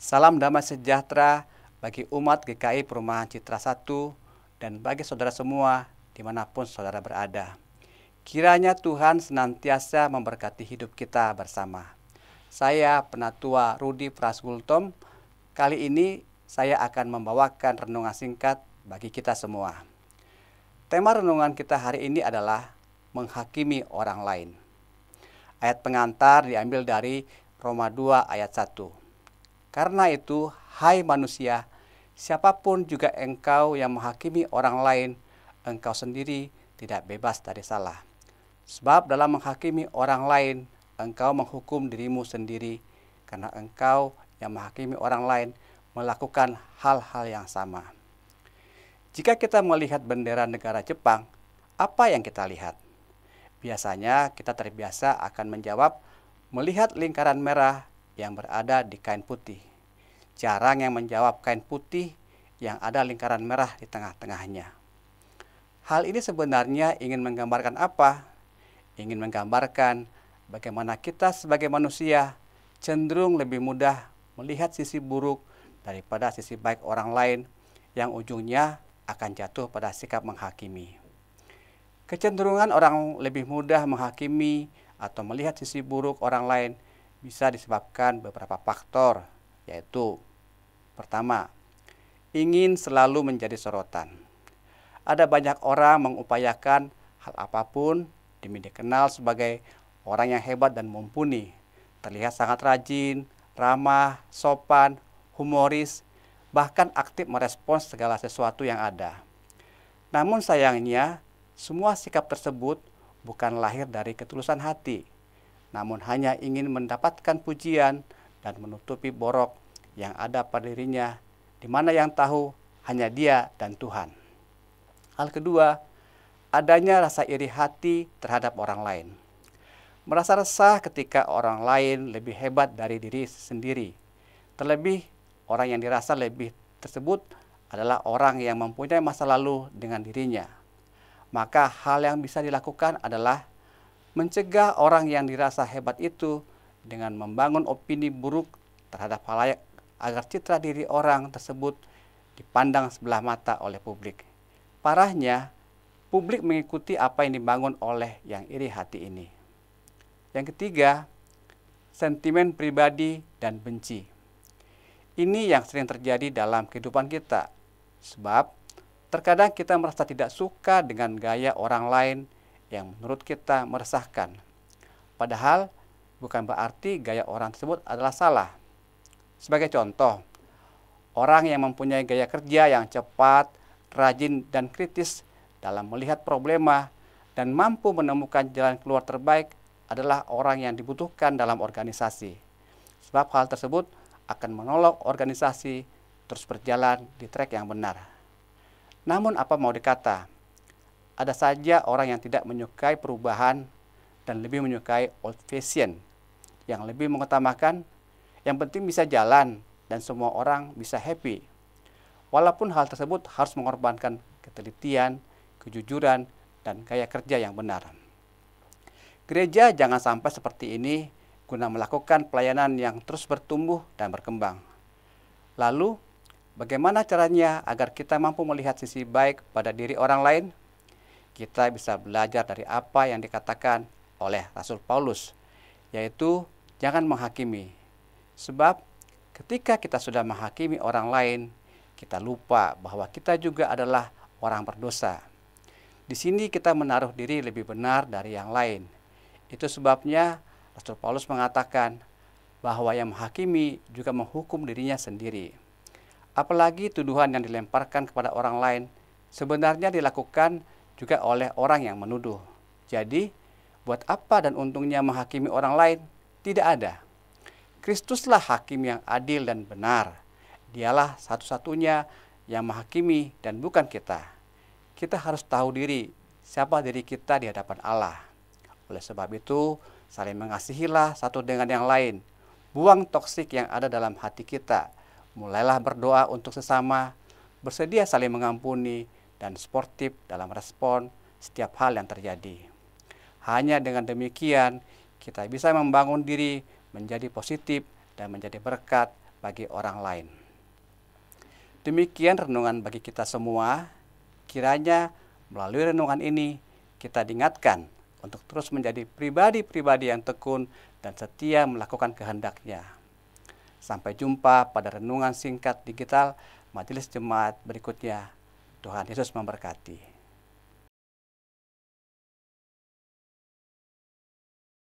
Salam damai sejahtera bagi umat GKI Perumahan Citra 1 dan bagi saudara semua dimanapun saudara berada. Kiranya Tuhan senantiasa memberkati hidup kita bersama. Saya Penatua Rudi Prasgultom. Kali ini saya akan membawakan renungan singkat bagi kita semua. Tema renungan kita hari ini adalah menghakimi orang lain. Ayat pengantar diambil dari Roma 2 ayat 1. Karena itu, hai manusia, siapapun juga engkau yang menghakimi orang lain, engkau sendiri tidak bebas dari salah. Sebab dalam menghakimi orang lain, engkau menghukum dirimu sendiri, karena engkau yang menghakimi orang lain melakukan hal-hal yang sama. Jika kita melihat bendera negara Jepang, apa yang kita lihat? Biasanya kita terbiasa akan menjawab melihat lingkaran merah yang berada di kain putih. Jarang yang menjawab kain putih yang ada lingkaran merah di tengah-tengahnya. Hal ini sebenarnya ingin menggambarkan apa? Ingin menggambarkan bagaimana kita sebagai manusia cenderung lebih mudah melihat sisi buruk daripada sisi baik orang lain yang ujungnya akan jatuh pada sikap menghakimi. Kecenderungan orang lebih mudah menghakimi atau melihat sisi buruk orang lain bisa disebabkan beberapa faktor, yaitu pertama, ingin selalu menjadi sorotan. Ada banyak orang mengupayakan hal apapun demi dikenal sebagai orang yang hebat dan mumpuni, terlihat sangat rajin, ramah, sopan, humoris, bahkan aktif merespons segala sesuatu yang ada. Namun sayangnya, semua sikap tersebut bukan lahir dari ketulusan hati, namun hanya ingin mendapatkan pujian dan menutupi borok yang ada pada dirinya, di mana yang tahu hanya Dia dan Tuhan. Hal kedua, adanya rasa iri hati terhadap orang lain. Merasa resah ketika orang lain lebih hebat dari diri sendiri. Terlebih, orang yang dirasa lebih tersebut adalah orang yang mempunyai masa lalu dengan dirinya. Maka hal yang bisa dilakukan adalah mencegah orang yang dirasa hebat itu dengan membangun opini buruk terhadap khalayak agar citra diri orang tersebut dipandang sebelah mata oleh publik. Parahnya, publik mengikuti apa yang dibangun oleh yang iri hati ini. Yang ketiga, sentimen pribadi dan benci. Ini yang sering terjadi dalam kehidupan kita, sebab terkadang kita merasa tidak suka dengan gaya orang lain yang menurut kita meresahkan. Padahal bukan berarti gaya orang tersebut adalah salah. Sebagai contoh, orang yang mempunyai gaya kerja yang cepat, rajin, dan kritis dalam melihat problema dan mampu menemukan jalan keluar terbaik adalah orang yang dibutuhkan dalam organisasi. Sebab hal tersebut akan menolong organisasi terus berjalan di trek yang benar. Namun apa mau dikata? Ada saja orang yang tidak menyukai perubahan dan lebih menyukai old fashion, yang lebih mengutamakan yang penting bisa jalan dan semua orang bisa happy. Walaupun hal tersebut harus mengorbankan ketelitian, kejujuran, dan gaya kerja yang benar. Gereja jangan sampai seperti ini guna melakukan pelayanan yang terus bertumbuh dan berkembang. Lalu, bagaimana caranya agar kita mampu melihat sisi baik pada diri orang lain? Kita bisa belajar dari apa yang dikatakan oleh Rasul Paulus, yaitu jangan menghakimi. Sebab ketika kita sudah menghakimi orang lain, kita lupa bahwa kita juga adalah orang berdosa. Di sini kita menaruh diri lebih benar dari yang lain. Itu sebabnya Rasul Paulus mengatakan bahwa yang menghakimi juga menghukum dirinya sendiri. Apalagi tuduhan yang dilemparkan kepada orang lain sebenarnya dilakukan juga oleh orang yang menuduh. Jadi, buat apa dan untungnya menghakimi orang lain? Tidak ada. Kristuslah hakim yang adil dan benar. Dialah satu-satunya yang menghakimi dan bukan kita. Kita harus tahu diri, siapa diri kita di hadapan Allah. Oleh sebab itu, saling mengasihilah satu dengan yang lain. Buang toksik yang ada dalam hati kita. Mulailah berdoa untuk sesama, bersedia saling mengampuni, dan sportif dalam respon setiap hal yang terjadi. Hanya dengan demikian, kita bisa membangun diri menjadi positif dan menjadi berkat bagi orang lain. Demikian renungan bagi kita semua. Kiranya melalui renungan ini kita diingatkan untuk terus menjadi pribadi-pribadi yang tekun dan setia melakukan kehendak-Nya. Sampai jumpa pada renungan singkat digital Majelis Jemaat berikutnya. Tuhan Yesus memberkati.